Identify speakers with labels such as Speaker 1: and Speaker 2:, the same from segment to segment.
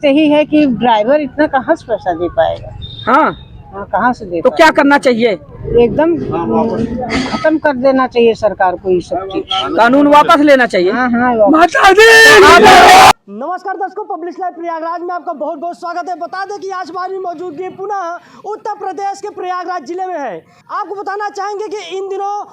Speaker 1: दिक्कत यही है कि ड्राइवर इतना कहाँ से पैसा दे पाएगा।
Speaker 2: हाँ,
Speaker 1: कहाँ से दे
Speaker 2: तो क्या करना चाहिए?
Speaker 1: एकदम खत्म कर देना चाहिए सरकार को ये सब चीज,
Speaker 2: कानून वापस लेना चाहिए।
Speaker 1: हाँ
Speaker 3: नमस्कार दर्शकों, पब्लिश लाइव प्रयागराज में आपका बहुत बहुत स्वागत है। बता दें कि आज हमारी मौजूदगी पुनः उत्तर प्रदेश के प्रयागराज जिले में है। आपको बताना चाहेंगे कि इन दिनों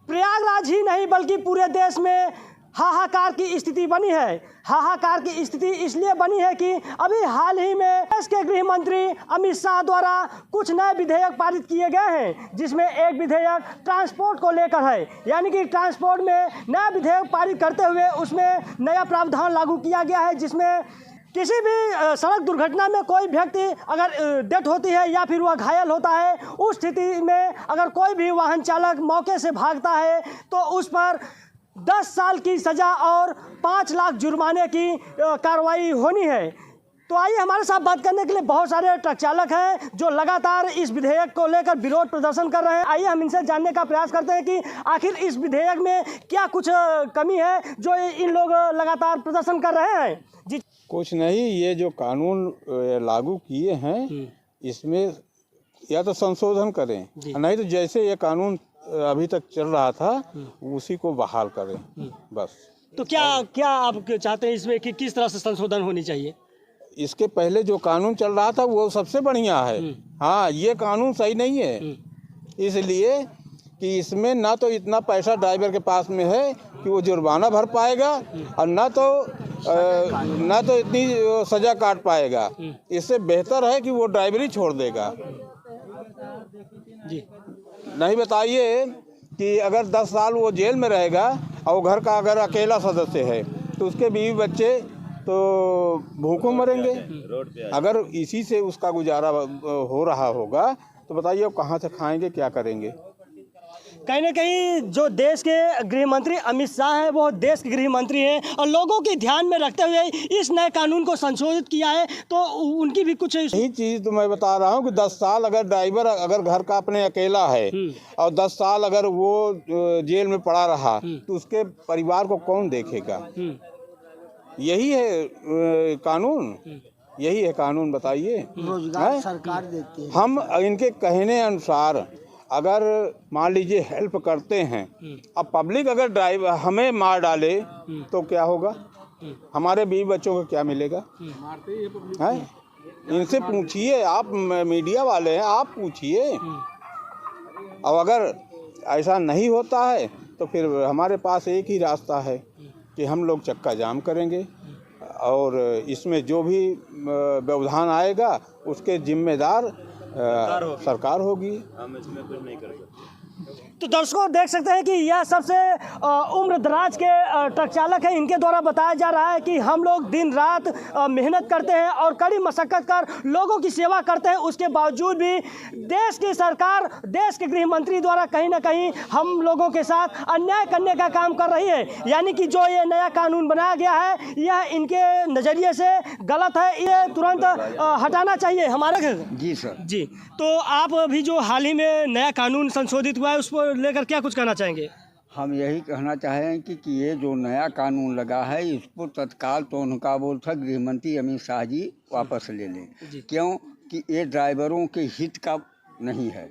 Speaker 3: प्रयागराज ही नहीं बल्कि पूरे देश में हाहाकार की स्थिति बनी है। हाहाकार की स्थिति इसलिए बनी है कि अभी हाल ही में देश के गृह मंत्री अमित शाह द्वारा कुछ नए विधेयक पारित किए गए हैं, जिसमें एक विधेयक ट्रांसपोर्ट को लेकर है। यानी कि ट्रांसपोर्ट में नया विधेयक पारित करते हुए उसमें नया प्रावधान लागू किया गया है, जिसमें किसी भी सड़क दुर्घटना में कोई व्यक्ति अगर डेथ होती है या फिर वह घायल होता है, उस स्थिति में अगर कोई भी वाहन चालक मौके से भागता है तो उस पर 10 साल की सज़ा और 5 लाख जुर्माने की कार्रवाई होनी है। तो आइए, हमारे साथ बात करने के लिए बहुत सारे ट्रक चालक हैं जो लगातार इस विधेयक को लेकर विरोध प्रदर्शन कर रहे हैं। आइए हम इनसे जानने का प्रयास करते हैं कि आखिर इस विधेयक में क्या कुछ कमी है जो इन लोग लगातार प्रदर्शन कर रहे हैं। जी,
Speaker 4: कुछ नहीं, ये जो कानून लागू किए हैं इसमें या तो संशोधन करें, नहीं तो जैसे ये कानून अभी तक चल रहा था उसी को बहाल करें बस।
Speaker 3: तो क्या आप चाहते हैं इसमें कि किस तरह से संशोधन होनी चाहिए?
Speaker 4: इसके पहले जो कानून चल रहा था वो सबसे बढ़िया है। हाँ, ये कानून सही नहीं है, इसलिए कि इसमें ना तो इतना पैसा ड्राइवर के पास में है कि वो जुर्माना भर पाएगा और ना तो इतनी सज़ा काट पाएगा। इससे बेहतर है कि वो ड्राइवरी छोड़ देगा।
Speaker 3: जी,
Speaker 4: नहीं, बताइए कि अगर 10 साल वो जेल में रहेगा और घर का अगर अकेला सदस्य है तो उसके बीवी बच्चे तो भूखों मरेंगे। अगर इसी से उसका गुजारा हो रहा होगा तो बताइए कहाँ से खाएंगे, क्या करेंगे।
Speaker 3: कहीं ना कहीं जो देश के गृह मंत्री अमित शाह हैं वो देश के गृह मंत्री हैं और लोगों के ध्यान में रखते हुए इस नए कानून को संशोधित किया है, तो उनकी भी कुछ
Speaker 4: यही चीज़ तो मैं बता रहा हूँ कि 10 साल अगर ड्राइवर अगर घर का अपने अकेला है और 10 साल अगर वो जेल में पड़ा रहा तो उसके परिवार को कौन देखेगा। यही है कानून, यही है कानून। बताइए, रोजगार सरकार देती है। हम इनके कहने अनुसार अगर मान लीजिए हेल्प करते हैं, अब पब्लिक अगर ड्राइवर हमें मार डाले तो क्या होगा, हमारे बीवी बच्चों को क्या मिलेगा। हैं, इनसे पूछिए, आप मीडिया वाले हैं, आप पूछिए। अब अगर ऐसा नहीं होता है तो फिर हमारे पास एक ही रास्ता है कि हम लोग चक्का जाम करेंगे और इसमें जो भी व्यवधान आएगा उसके जिम्मेदार सरकार होगी। हम इसमें कुछ नहीं कर सकते।
Speaker 3: तो दर्शकों देख सकते हैं कि यह सबसे उम्र दराज के ट्रक चालक हैं। इनके द्वारा बताया जा रहा है कि हम लोग दिन रात मेहनत करते हैं और कड़ी मशक्कत कर लोगों की सेवा करते हैं, उसके बावजूद भी देश की सरकार, देश के गृह मंत्री द्वारा कहीं ना कहीं हम लोगों के साथ अन्याय करने का काम कर रही है। यानी कि जो ये नया कानून बनाया गया है यह इनके नज़रिए से गलत है, ये तुरंत हटाना चाहिए हमारे।
Speaker 5: जी सर।
Speaker 3: जी, तो आप अभी जो हाल ही में नया कानून संशोधित हुआ है उस पर लेकर क्या कुछ कहना चाहेंगे?
Speaker 5: हम यही कहना चाहेंगे कि ये जो नया कानून लगा है इसको तत्काल तो उनका बोल था गृह मंत्री अमित शाह जी वापस ले लें। क्यों कि ये ड्राइवरों के हित का नहीं है।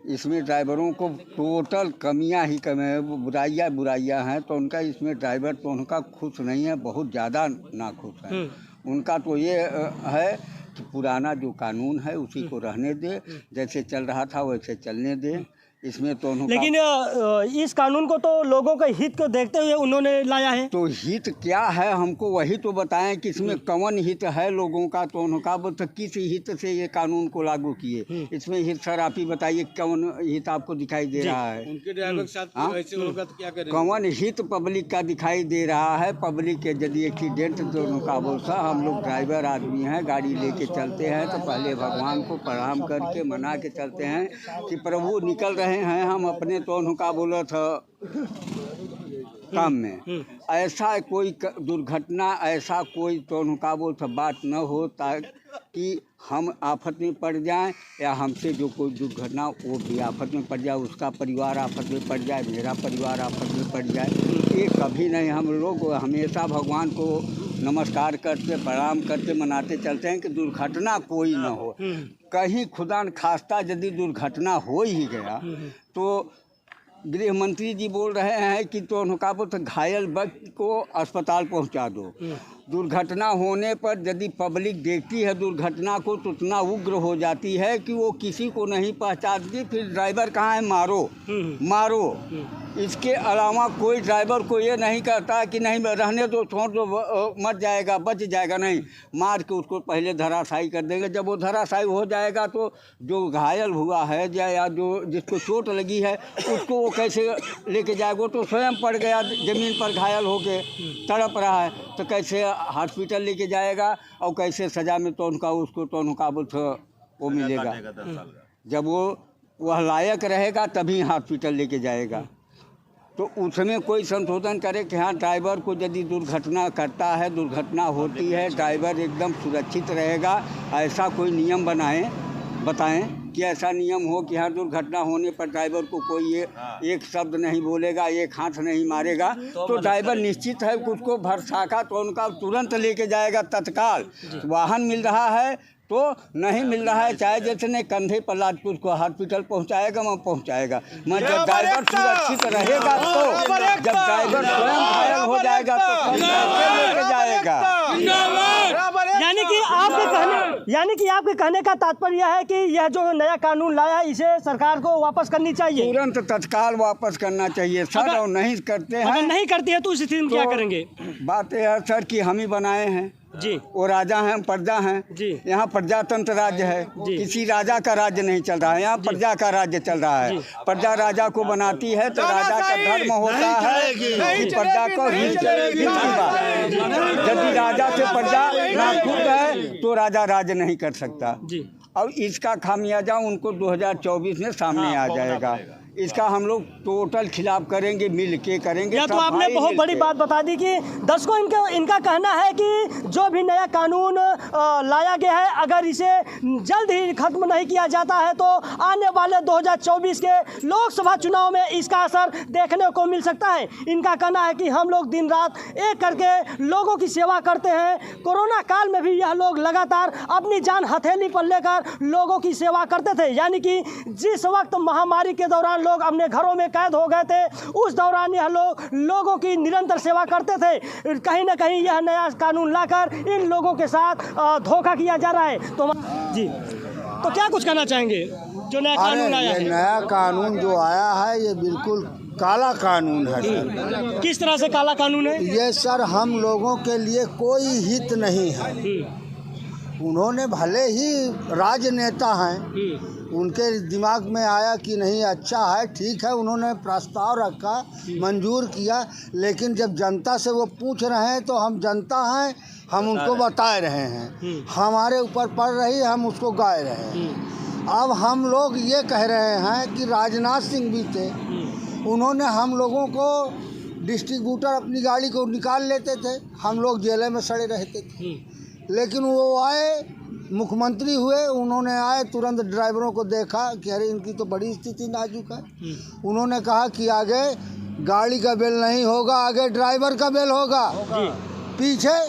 Speaker 5: इसमें ड्राइवरों को टोटल कमियां ही बुराइयां हैं, तो उनका इसमें ड्राइवर तो उनका खुश नहीं है, बहुत ज़्यादा नाखुश है। उनका तो ये है कि पुराना जो कानून है उसी को रहने दे, जैसे चल रहा था वैसे चलने दे। इसमें तो
Speaker 3: लेकिन इस कानून को तो लोगों के हित को देखते हुए उन्होंने लाया है।
Speaker 5: तो हित क्या है हमको वही तो बताएं कि इसमें कौन हित है लोगों का, तो उनका तो किस हित से ये कानून को लागू किए। इसमें हित सर आप ही बताइए, कौन हित आपको दिखाई दे रहा है?
Speaker 4: उनके ड्राइवर के साथ ऐसे होगा तो क्या करेंगे?
Speaker 5: कौन हित पब्लिक का दिखाई दे रहा है? पब्लिक के यदि एक्सीडेंट तो उनका बोलता, हम लोग ड्राइवर आदमी हैं, गाड़ी लेके चलते हैं तो पहले भगवान को प्रणाम करके मना के चलते हैं कि प्रभु निकल रहे हैं, हम अपने तो उनका बोला था काम में ऐसा कोई दुर्घटना, ऐसा कोई तो उनका बोल था बात न हो ताकि हम आफत में पड़ जाएं या हमसे जो कोई दुर्घटना वो भी आफत में पड़ जाए, उसका परिवार आफत में पड़ जाए, मेरा परिवार आफत में पड़ जाए। ये कभी नहीं, हम लोग हमेशा भगवान को नमस्कार करते प्रणाम करते मनाते चलते हैं कि दुर्घटना कोई न हो। कहीं खुदा न खास्ता यदि दुर्घटना हो ही गया तो गृह मंत्री जी बोल रहे हैं कि तो उनका तो घायल व्यक्ति को अस्पताल पहुंचा दो। दुर्घटना होने पर यदि पब्लिक देखती है दुर्घटना को तो उतना उग्र हो जाती है कि वो किसी को नहीं पहचानती, फिर ड्राइवर कहाँ है मारो मारो। इसके अलावा कोई ड्राइवर को ये नहीं कहता कि नहीं रहने दो, छोड़ दो, मर जाएगा बच जाएगा, नहीं, मार के उसको पहले धराशायी कर देंगे। जब वो धराशायी हो जाएगा तो जो घायल हुआ है या जो जिसको चोट लगी है उसको वो कैसे लेके जाएगा? वो तो स्वयं पड़ गया ज़मीन पर घायल होके तड़प रहा है, तो कैसे हॉस्पिटल लेके जाएगा और कैसे सज़ा में तो उनका उसको तो उनका वो मिलेगा? जब वह लायक रहेगा तभी हॉस्पिटल लेके जाएगा। तो उसमें कोई संशोधन करे कि हाँ ड्राइवर को यदि दुर्घटना करता है, दुर्घटना होती है, ड्राइवर एकदम सुरक्षित रहेगा, ऐसा कोई नियम बताएं कि ऐसा नियम हो कि हाँ दुर्घटना होने पर ड्राइवर को कोई एक शब्द नहीं बोलेगा, एक हाथ नहीं मारेगा, तो ड्राइवर निश्चित है कि उसको भरसाखा तो उनका तुरंत लेके जाएगा तत्काल। वाहन मिल रहा है तो नहीं मिल रहा है, चाहे जिसने कंधे पर लाद के उसको हॉस्पिटल पहुंचाएगा वहाँ पहुंचाएगा। मगर जब ड्राइवर सुरक्षित रहेगा तो जब ड्राइवर स्वयं घायल हो जाएगा तो लेके जाएगा।
Speaker 3: यानी कि आपके कहने का तात्पर्य यह है कि यह जो नया कानून लाया इसे सरकार को वापस करनी चाहिए,
Speaker 5: तुरंत तत्काल वापस करना चाहिए सर। और नहीं करते हैं,
Speaker 3: अगर नहीं करते हैं तो इस स्थिति में क्या करेंगे?
Speaker 5: बात यह है सर कि हम ही बनाए हैं
Speaker 3: जी,
Speaker 5: वो राजा हैं, हम प्रजा हैं जी। यहाँ प्रजातंत्र राज्य है, किसी राजा का राज्य नहीं चल रहा है, यहाँ प्रजा का राज्य चल रहा है। प्रजा राजा को बनाती है तो राजा का धर्म होता है कि प्रजा को हित यदि राजा से प्रजा नाखुश है तो राजा राज्य नहीं कर सकता जी। और इसका खामियाजा उनको 2024 में सामने आ जाएगा। इसका हम लोग टोटल खिलाफ करेंगे, मिल के करेंगे।
Speaker 3: या तो आपने बहुत बड़ी बात बता दी कि दर्शकों इनका कहना है कि जो भी नया कानून लाया गया है अगर इसे जल्द ही खत्म नहीं किया जाता है तो आने वाले 2024 के लोकसभा चुनाव में इसका असर देखने को मिल सकता है। इनका कहना है कि हम लोग दिन रात एक करके लोगों की सेवा करते हैं। कोरोना काल में भी यह लोग लगातार अपनी जान हथेली पर लेकर लोगों की सेवा करते थे। यानी कि जिस वक्त महामारी के दौरान लोग अपने घरों में कैद हो गए थे उस दौरान यह लोग लोगों की निरंतर सेवा करते थे। कहीं ना कहीं यह नया कानून लाकर इन लोगों के साथ धोखा किया जा रहा है। तो जी, तो क्या कुछ कहना चाहेंगे जो नया कानून आया है?
Speaker 6: नया कानून जो आया है ये बिल्कुल काला कानून है सर।
Speaker 3: किस तरह से काला कानून है
Speaker 6: ये सर? हम लोगों के लिए कोई हित नहीं है। उन्होंने भले ही राजनेता हैं, उनके दिमाग में आया कि नहीं अच्छा है, ठीक है, उन्होंने प्रस्ताव रखा, मंजूर किया, लेकिन जब जनता से वो पूछ रहे हैं तो हम जनता हैं, हम उनको बता रहे हैं, हमारे ऊपर पड़ रही है, हम उसको गाए रहे हैं। अब हम लोग ये कह रहे हैं कि राजनाथ सिंह भी थे, उन्होंने हम लोगों को डिस्ट्रीब्यूटर अपनी गाड़ी को निकाल लेते थे, हम लोग जेल में सड़े रहते थे। लेकिन वो आए, मुख्यमंत्री हुए, उन्होंने आए तुरंत ड्राइवरों को देखा कि अरे इनकी तो बड़ी स्थिति नाजुक है। उन्होंने कहा कि आगे गाड़ी का बिल नहीं होगा, आगे ड्राइवर का बिल होगा, पीछे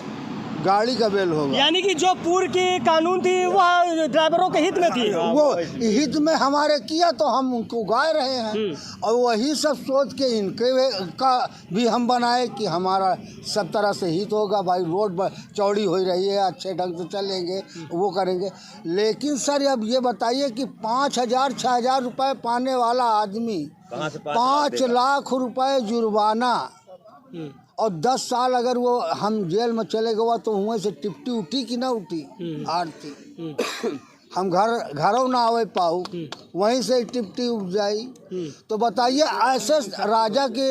Speaker 6: गाड़ी का बिल होगा।
Speaker 3: यानी कि जो पूर्व की कानून थी वह ड्राइवरों के हित में थी,
Speaker 6: वो हित में हमारे किया तो हम उनको गाए रहे हैं। और वही सब सोच के इनके का भी हम बनाए कि हमारा सब तरह से हित होगा। भाई रोड चौड़ी हो रही है, अच्छे ढंग से चलेंगे, वो करेंगे। लेकिन सर अब ये बताइए कि 5,000 6,000 रुपये पाने वाला आदमी 5 लाख रुपए जुर्माना और 10 साल अगर वो हम जेल में चले गए तो वहीं से टिप्टी उठी कि ना उठी आरती, हम घरों ना आवे पाऊ, वहीं से टिप्टी उठ जाई। तो बताइए ऐसे राजा के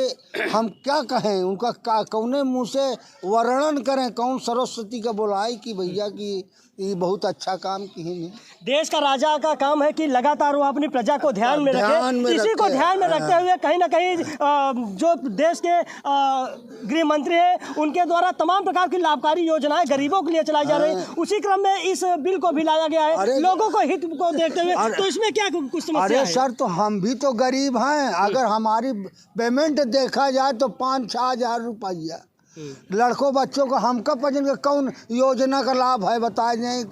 Speaker 6: हम क्या कहें, उनका कौने मुँह से वर्णन करें, कौन सरस्वती का बुलाए कि भैया की ये बहुत अच्छा काम की नहीं।
Speaker 3: देश का राजा का काम है कि लगातार वो अपनी प्रजा को ध्यान में रखे। इसी को ध्यान में रखते हुए कहीं ना कहीं जो देश के गृह मंत्री हैं उनके द्वारा तमाम प्रकार की लाभकारी योजनाएं गरीबों के लिए चलाई जा रही है। उसी क्रम में इस बिल को भी लाया गया है लोगों को हित को देखते हुए। तो इसमें क्या कुछ समस्या है?
Speaker 6: सर तो हम भी तो गरीब हैं, अगर हमारी पेमेंट देखा जाए तो 5-6 हज़ार रुपया लड़कों बच्चों को हमका पजन का कौन योजना का लाभ है बताए नहीं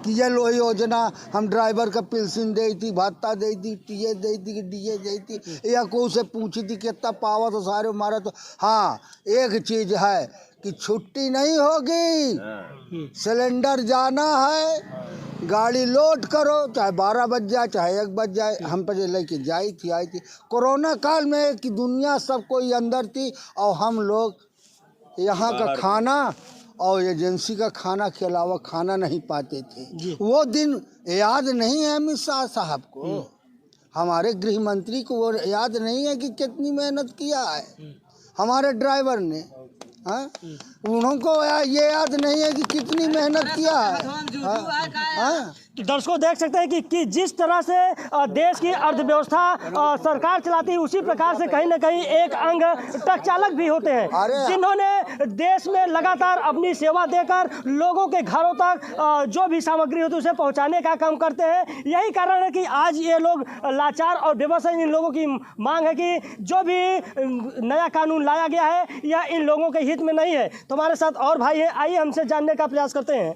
Speaker 6: कि ये लो योजना हम ड्राइवर का पेंशन दे थी, भत्ता दे दी, टीए दे दी, डीए दे दी, या कोई से पूछी थी कितना पावा तो सारे मारा। तो हाँ एक चीज़ है कि छुट्टी नहीं होगी, सिलेंडर जाना है, गाड़ी लोड करो, चाहे 12 बज जाए चाहे 1 बज जाए। हम पर लेके आई थी कोरोना काल में कि दुनिया सब कोई अंदर थी और हम लोग यहाँ का खाना और एजेंसी का खाना के अलावा खाना नहीं पाते थे। वो दिन याद नहीं है अमित शाह साहब को, हमारे गृह मंत्री को वो याद नहीं है कि कितनी मेहनत किया है हमारे ड्राइवर ने। हाँ उनको ये याद नहीं है कि कितनी मेहनत किया है।
Speaker 3: तो दर्शकों देख सकते हैं कि जिस तरह से देश की अर्थव्यवस्था सरकार चलाती है, उसी प्रकार से कहीं ना कहीं एक अंग ट्रक चालक भी होते हैं, जिन्होंने देश में लगातार अपनी सेवा देकर लोगों के घरों तक जो भी सामग्री होती है उसे पहुंचाने का काम करते हैं। यही कारण है कि आज ये लोग लाचार और बेबस हैं। इन लोगों की मांग है कि जो भी नया कानून लाया गया है यह इन लोगों के हित में नहीं है। तो हमारे साथ और भाई हैं, आइए हमसे जानने का प्रयास करते हैं।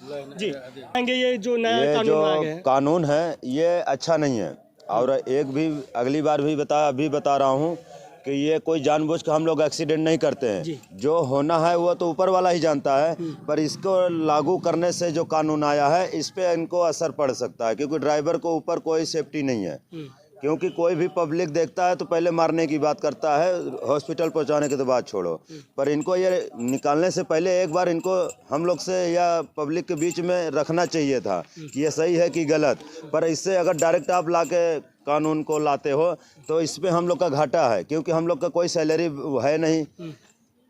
Speaker 3: जी ये जो नया
Speaker 7: कानून है ये अच्छा नहीं है, और एक भी अगली बार भी अभी बता रहा हूँ कि ये कोई जानबूझ के हम लोग एक्सीडेंट नहीं करते हैं। जो होना है वो तो ऊपर वाला ही जानता है, पर इसको लागू करने से जो कानून आया है इस पे इनको असर पड़ सकता है, क्योंकि ड्राइवर को ऊपर कोई सेफ्टी नहीं है। क्योंकि कोई भी पब्लिक देखता है तो पहले मारने की बात करता है, हॉस्पिटल पहुंचाने के तो बात छोड़ो। पर इनको ये निकालने से पहले एक बार इनको हम लोग से या पब्लिक के बीच में रखना चाहिए था कि ये सही है कि गलत। पर इससे अगर डायरेक्ट आप लाके कानून को लाते हो तो इस पे हम लोग का घाटा है, क्योंकि हम लोग का कोई सैलरी है नहीं,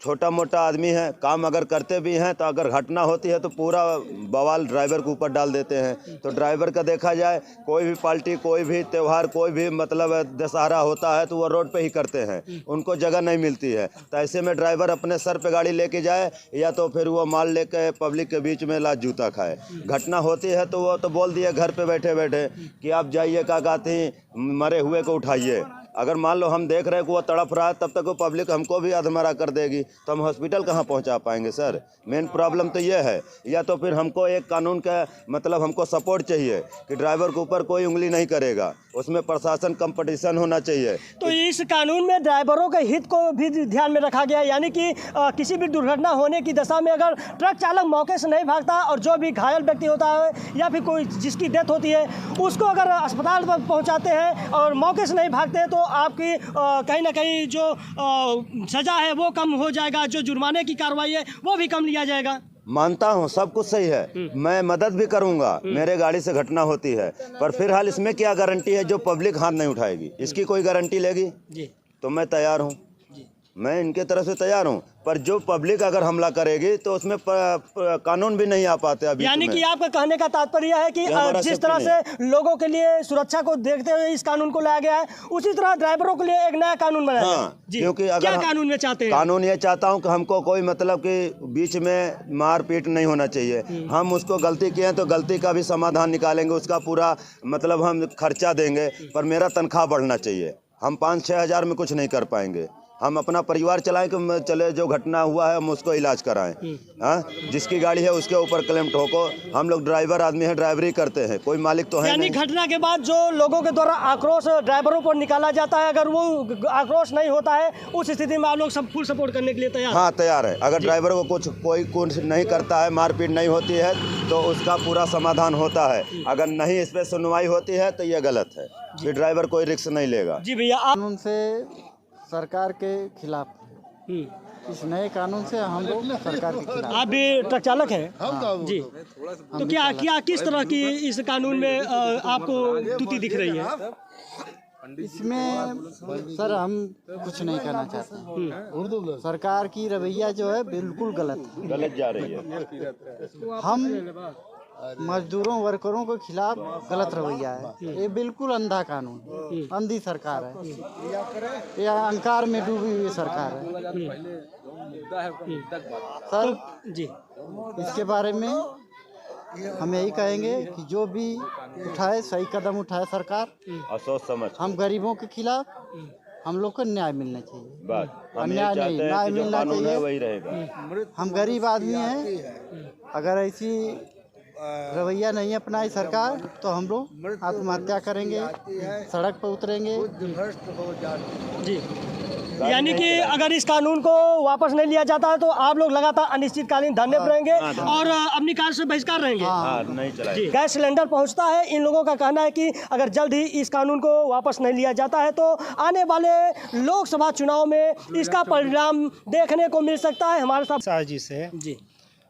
Speaker 7: छोटा मोटा आदमी है, काम अगर करते भी हैं तो अगर घटना होती है तो पूरा बवाल ड्राइवर के ऊपर डाल देते हैं। तो ड्राइवर का देखा जाए, कोई भी पार्टी, कोई भी त्यौहार, कोई भी मतलब दशहरा होता है तो वो रोड पे ही करते हैं, उनको जगह नहीं मिलती है। तो ऐसे में ड्राइवर अपने सर पे गाड़ी लेके जाए या तो फिर वो माल लेके पब्लिक के बीच में लात जूता खाए। घटना होती है तो वो तो बोल दिए घर पे बैठे बैठे कि आप जाइए काका थी, मरे हुए को उठाइए। अगर मान लो हम देख रहे हैं कि वो तड़प रहा है, तब तक वो पब्लिक हमको भी अधमरा कर देगी, तो हम हॉस्पिटल कहाँ पहुँचा पाएंगे सर? मेन प्रॉब्लम तो ये है। या तो फिर हमको एक कानून का मतलब हमको सपोर्ट चाहिए कि ड्राइवर के ऊपर कोई उंगली नहीं करेगा, उसमें प्रशासन कंपटीशन होना चाहिए।
Speaker 3: तो इस कानून में ड्राइवरों के हित को भी ध्यान में रखा गया, यानी कि किसी भी दुर्घटना होने की दशा में अगर ट्रक चालक मौके से नहीं भागता और जो भी घायल व्यक्ति होता है या फिर कोई जिसकी डेथ होती है उसको अगर अस्पताल पर पहुँचाते हैं और मौके से नहीं भागते हैं तो आपकी कहीं ना कहीं जो सज़ा है वो कम हो जाएगा, जो जुर्माने की कार्रवाई है वो भी कम लिया जाएगा।
Speaker 7: मानता हूँ सब कुछ सही है, मैं मदद भी करूँगा, मेरे गाड़ी से घटना होती है, पर फिलहाल इसमें क्या गारंटी है जो पब्लिक हाथ नहीं उठाएगी? इसकी कोई गारंटी लेगी? तो मैं तैयार हूँ, मैं इनके तरफ से तैयार हूँ, पर जो पब्लिक अगर हमला करेगी तो उसमें कानून भी नहीं आ पाते अभी।
Speaker 3: यानी कि आपका कहने का तात्पर्य है कि जिस तरह से लोगों के लिए सुरक्षा को देखते हुए इस कानून को लाया गया है, उसी तरह ड्राइवरों के लिए एक नया कानून बनाया गया।
Speaker 7: हाँ, क्योंकि अगर
Speaker 3: क्या कानून में चाहते हैं?
Speaker 7: कानून ये चाहता हूँ कि हमको कोई मतलब कि बीच में मारपीट नहीं होना चाहिए। हम उसको गलती किए हैं तो गलती का भी समाधान निकालेंगे, उसका पूरा मतलब हम खर्चा देंगे, पर मेरा तनख्वाह बढ़ना चाहिए। हम 5-6 हज़ार में कुछ नहीं कर पाएंगे। हम अपना परिवार चलाएं कि चले जो घटना हुआ है हम उसको इलाज कराएं। हाँ, जिसकी गाड़ी है उसके ऊपर क्लेम ठोको। हम लोग ड्राइवर आदमी हैं, ड्राइवरी करते हैं, कोई मालिक तो है
Speaker 3: यानी
Speaker 7: नहीं।
Speaker 3: घटना के बाद जो लोगों के द्वारा आक्रोश ड्राइवरों पर निकाला जाता है, अगर वो आक्रोश नहीं होता है उस स्थिति में आप लोग सब फुल सपोर्ट करने के लिए तैयार?
Speaker 7: हाँ तैयार है। अगर ड्राइवर को कोई नहीं करता है, मारपीट नहीं होती है तो उसका पूरा समाधान होता है। अगर नहीं इस पर सुनवाई होती है तो ये गलत है, फिर ड्राइवर कोई रिस्क नहीं लेगा।
Speaker 3: जी भैया,
Speaker 8: कानून से सरकार के खिलाफ, इस नए कानून से हम लोग सरकार के खिलाफ।
Speaker 3: आप भी ट्रक चालक हैं? हाँ। जी, तो क्या किस तरह की इस कानून में आपको त्रुटि दिख रही है?
Speaker 8: इसमें सर हम कुछ नहीं कहना चाहते। सरकार की रवैया जो है बिल्कुल गलत
Speaker 7: जा रही है।
Speaker 8: हम मजदूरों वर्करों के खिलाफ गलत रवैया है। ये बिल्कुल अंधा कानून, अंधी सरकार है, ये अहंकार में डूबी हुई सरकार है सर।
Speaker 3: जी,
Speaker 8: इसके बारे में हम यही कहेंगे कि जो भी उठाए सही कदम उठाए सरकार,
Speaker 7: सोच समझ।
Speaker 8: हम गरीबों के खिलाफ हम लोग को न्याय मिलना चाहिए।
Speaker 7: बस हम ये
Speaker 8: अन्याय
Speaker 7: चाहते
Speaker 8: नहीं,
Speaker 7: हैं
Speaker 8: न्याय
Speaker 7: कि जो
Speaker 8: मिलना
Speaker 7: कानून है
Speaker 8: चाहिए।
Speaker 7: वही रहेगा।
Speaker 8: हम गरीब आदमी हैं, अगर ऐसी रवैया नहीं अपनाई सरकार तो हम लोग आत्महत्या करेंगे, सड़क पर उतरेंगे।
Speaker 3: जी, यानी कि अगर इस कानून को वापस नहीं लिया जाता है तो आप लोग लगातार अनिश्चितकालीन धरने पर रहेंगे और अपनी कार से बहिष्कार रहेंगे।
Speaker 7: हाँ, नहीं चलाएगा।
Speaker 3: गैस सिलेंडर पहुंचता है। इन लोगों का कहना है कि अगर जल्द ही इस कानून को वापस नहीं लिया जाता है तो आने वाले लोकसभा चुनाव में इसका परिणाम देखने को मिल सकता है। हमारे साथ
Speaker 9: साजिश से
Speaker 3: जी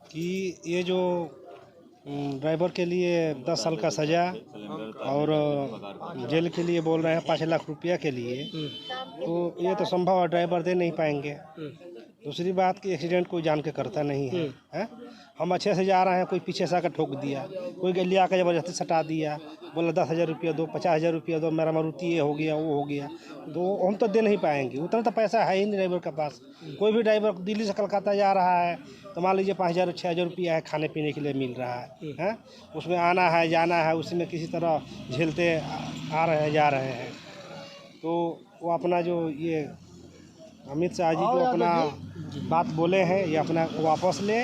Speaker 9: कि ये जो ड्राइवर के लिए 10 साल का सज़ा और जेल के लिए बोल रहे हैं 5 लाख रुपया के लिए, तो ये तो संभव है ड्राइवर दे नहीं पाएंगे। दूसरी बात कि एक्सीडेंट कोई जान के करता नहीं है, हैं? हम अच्छे से जा रहे हैं, कोई पीछे से आकर ठोक दिया, कोई गली आकर ज़बरदस्ती सटा दिया, बोला 10,000 रुपया दो, 50,000 रुपया दो, मेरा मारुति ये हो गया वो हो गया, तो हम तो दे नहीं पाएंगे। उतना तो पैसा है ही नहीं ड्राइवर के पास। कोई भी ड्राइवर दिल्ली से कलकत्ता जा रहा है तो मान लीजिए 5,000 6,000 रुपया है, खाने पीने के लिए मिल रहा है, हैं? उसमें आना है जाना है, उसी में किसी तरह झेलते आ रहे हैं जा रहे हैं। तो वो अपना जो ये अमित शाह जी जो अपना बात बोले हैं ये अपना वापस ले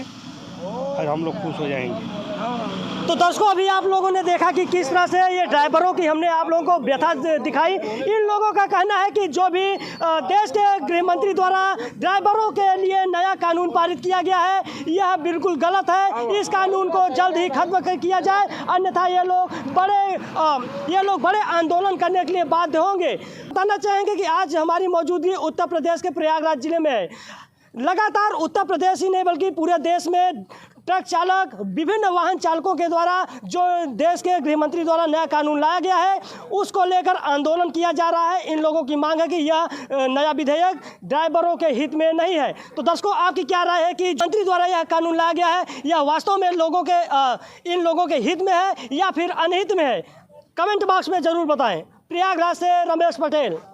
Speaker 9: और हम लोग खुश हो जाएंगे।
Speaker 3: तो दर्शकों, अभी आप लोगों ने देखा कि किस तरह से ये ड्राइवरों की हमने आप लोगों को व्यथा दिखाई। इन लोगों का कहना है कि जो भी देश के गृह मंत्री द्वारा ड्राइवरों के लिए नया कानून पारित किया गया है यह बिल्कुल गलत है। इस कानून को जल्द ही खत्म किया जाए, अन्यथा ये लोग बड़े आंदोलन करने के लिए बाध्य होंगे। बताना चाहेंगे कि आज हमारी मौजूदगी उत्तर प्रदेश के प्रयागराज जिले में है। लगातार उत्तर प्रदेश ही नहीं बल्कि पूरे देश में ट्रक चालक, विभिन्न वाहन चालकों के द्वारा जो देश के गृह मंत्री द्वारा नया कानून लाया गया है उसको लेकर आंदोलन किया जा रहा है। इन लोगों की मांग है कि यह नया विधेयक ड्राइवरों के हित में नहीं है। तो दर्शकों, आपकी क्या राय है कि मंत्री द्वारा यह कानून लाया गया है यह वास्तव में इन लोगों के हित में है या फिर अनहित में है? कमेंट बॉक्स में ज़रूर बताएं। प्रयागराज से रमेश पटेल।